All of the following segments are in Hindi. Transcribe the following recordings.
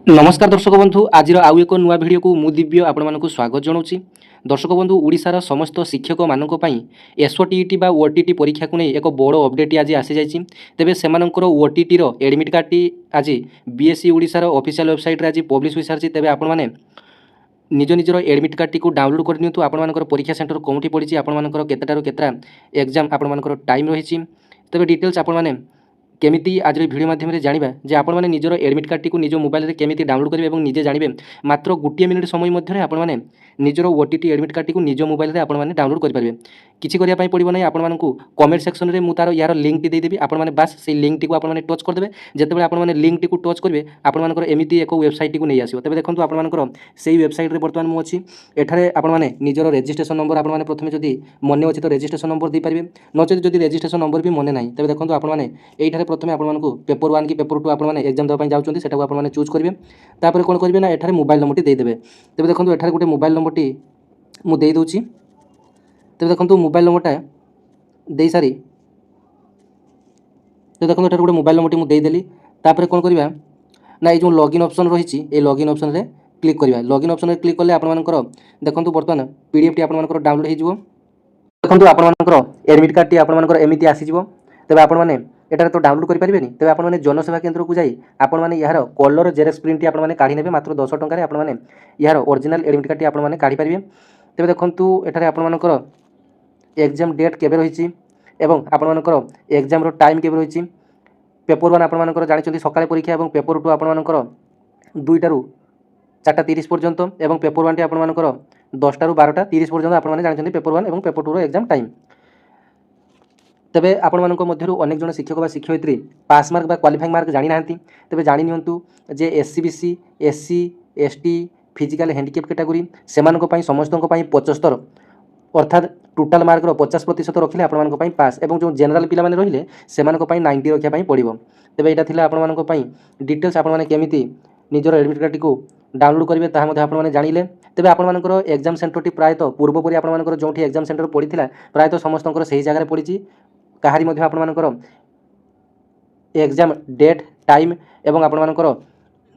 नमस्कार दर्शक बंधु आज आउ एक नुआ भिडियो को मु दिव्य आपण स्वागत जनाऊँगी। दर्शक बंधु ओडिशार समस्त शिक्षक मानक एसओटीईटी बा ओटीटी परीक्षा को नहीं एक बड़ अपडेट आज आसी जाइए। तेबे सेमानंकर ओटीटी रो एडमिट कार्ड टी आज बीएसई ओडिशार ऑफिशियल वेबसाइट रे आज पब्लिश हो सारी। तेबे आपण माने निज निजर एडमिट कार्ड टी को डाउनलोड कर नियंतु। आपण मानकर परीक्षा सेंटर कोठी पड़ी आपण मानकर केतेटारू केतरा एग्जाम आपण मानकर टाइम रही। तेबे डिटेल्स आपण माने केमिति आज भिडियो माध्यम जानिबा जे आपण माने निजर एडमिट कार्ड टी को निज मोबाइल रे केमिति डाउनलोड करिवे एवं निजे जानिबे मात्र गोटे मिनिट समय मध्य आपण माने निजर ओटीटी एडमिट कार्ड टी को निज मोबाइल रे आपण माने डाउनलोड करि परिबे। किछि करिया पई पड़िबो नै। आपण मानकु कमेंट सेक्शन रे मु तार यार लिंक टी दे देबी। आपण माने बस से लिंक टी को आपण माने टच कर देबे। जेतेबेले आपण माने लिंक टी को टच करिवे आपण मानकर एमिति एक वेबसाइट टी को नै आसीबो। तबे देखंतु आपण मानकर सेही वेबसाइट रे वर्तमान मु अछि। एठारे आपण माने निजर रजिस्ट्रेशन नंबर आपण माने प्रथमे जदी मने अछि तो रजिस्ट्रेशन नंबर दे परिबे। नचेत जदी रजिस्ट्रेशन नंबर भी मने नाही तबे देखंतु आपण माने एठारे प्रथमे आपण मानकु पेपर 1 की पेपर 2 आपण माने एग्जाम दवा पई जाउचंती सेटा को आपण माने चूज करिवे। तापर कोन करिवे ना एठारे मोबाइल नंबर टी दे देबे। तबे देखंतु एठारे गोटे मोबाइल नंबर टी मु दे दोची। तबे देखंतु मोबाइल नंबर टा दे सारी तो देखो एठारे गोटे मोबाइल नंबर टी मु दे देली। तापर कोन करिवा ना ए जो लॉगिन ऑप्शन रही ए लॉगिन ऑप्शन रे क्लिक करिवा। लॉगिन ऑप्शन रे क्लिक करले आपण मानकर देखंतु वर्तमान पीडीएफ टी आपण मानकर डाउनलोड हे जिवो। देखंतु आपण मानकर एडमिट कार्ड टी आपण मानकर एमिति आसी जिवो। तबे आपण माने एटारे तो डाउनलोड करि परिबेनी। तबे आपण माने जनसेवा केंद्र को जाई आपण माने यार कलर जेरॉक्स प्रिंट टी आपण माने काढी नेबे मात्र 10 टंका रे आपण माने यार ओरिजिनल एडमिट कार्ड टी आपण माने काढी परिबे। तबे देखंतु एटारे आपण मानकर एग्जाम डेट केबे रहिछि एवं आपण मानकर एग्जाम रो टाइम केबे रहिछि। पेपर 1 आपण मानकर जानिछंती सकाळे परीक्षा एवं पेपर 2 आपण मानकर 2 टारू 4:30 पर्यंत एवं पेपर 1 टी आपण मानकर 10 टारू 12:30 पर्यंत आपण माने जानिछंती पेपर 1 एवं पेपर 2 रो एग्जाम टाइम। तेबे आपण मानक मध्यरु अनेक जन शिक्षक बा शिक्षयित्री पास मार्क बा क्वालिफाइंग मार्क जानि नाहंती। तेबे जानि नियंतु जे SCBC SC ST physical handicap category सेमानक पई समस्तक पई 75 अर्थात टोटाल मार्क रो 50% रखिले आपण मानक पई पास एवं जो जनरल पिला माने रहिले सेमानक पई 90 रखिया पई पड़िबो। तेबे एटा थिला आपण मानक पई डिटेल्स आपण माने केमिति निजर एडमिट कार्ड को डाउनलोड करिवे ताहा मध्ये आपण माने जानिले। तेबे आपण मानकर एग्जाम सेंटर टी प्रायतो पूर्व परि आपण मानकर जोठी एग्जाम सेंटर पड़िथिला प्रायतो समस्तकर सही जगह रे पड़िछि। काहारी मध्ये आपण मानकर एग्जाम डेट टाइम एवं आपण मानकर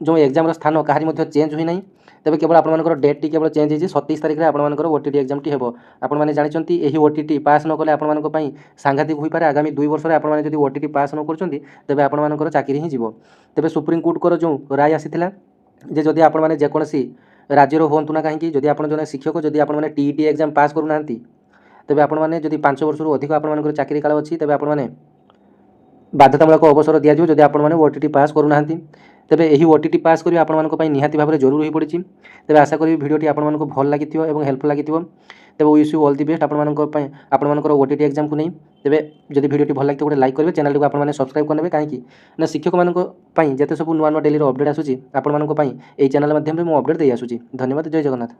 जो एग्जाम रो स्थान काहारी मध्ये चेंज होई नाही। तेबे केवल आपण मानकर डेट टी केवल चेंज होई 27 तारिख रे आपण मानकर ओटीटी एग्जाम टी हेबो। आपण माने जानिचंती एही ओटीटी पास न कले आपण मानक पई सांघातिक होई पारे। आगामी 2 वर्ष रे आपण माने जदी ओटीटी पास न करचंती तेबे आपण मानकर चाकरी ही जीवो। तेबे सुप्रीम कोर्ट को जो राय आसीथिला जे जदी आपण माने जे कोनसी राज्य रो होंतु ना काहे कि जदी आपण जने शिक्षक जदी आपण माने टीईटी एग्जाम पास करू नांती तेबे आपण माने जदी 5 वर्ष रु अधिक आपण मानकर चाकरी काल अछि तेबे आपण माने बाध्यतामूलक अवसर दिया जदि आपण माने ओटीटी पास करू नाहंती। तेबे एही ओटीटी पास करिया आपण मानक पई निहाती भाबरे जरूर होई पड़िछि। तेबे आशा करी भिडियोटी आपण मानक भल लागिथिबो एवं हेल्पफुल लागिथिबो। तेबे wish you all the best आपण मानक पई आपण मानकर ओटीटी एग्जाम को नै। तेबे जदि भिडियोटी भल लागितो गोटे लाइक करबे चैनल को आपण माने सब्सक्राइब करनेबे काहे कि ना शिक्षक मानक पई जते सब नुवा नुवा डेली रो अपडेट आसुछि आपण मानक पई एई चैनल माध्यम रे मु अपडेट देई आसुछि। धन्यवाद। जय जगन्नाथ।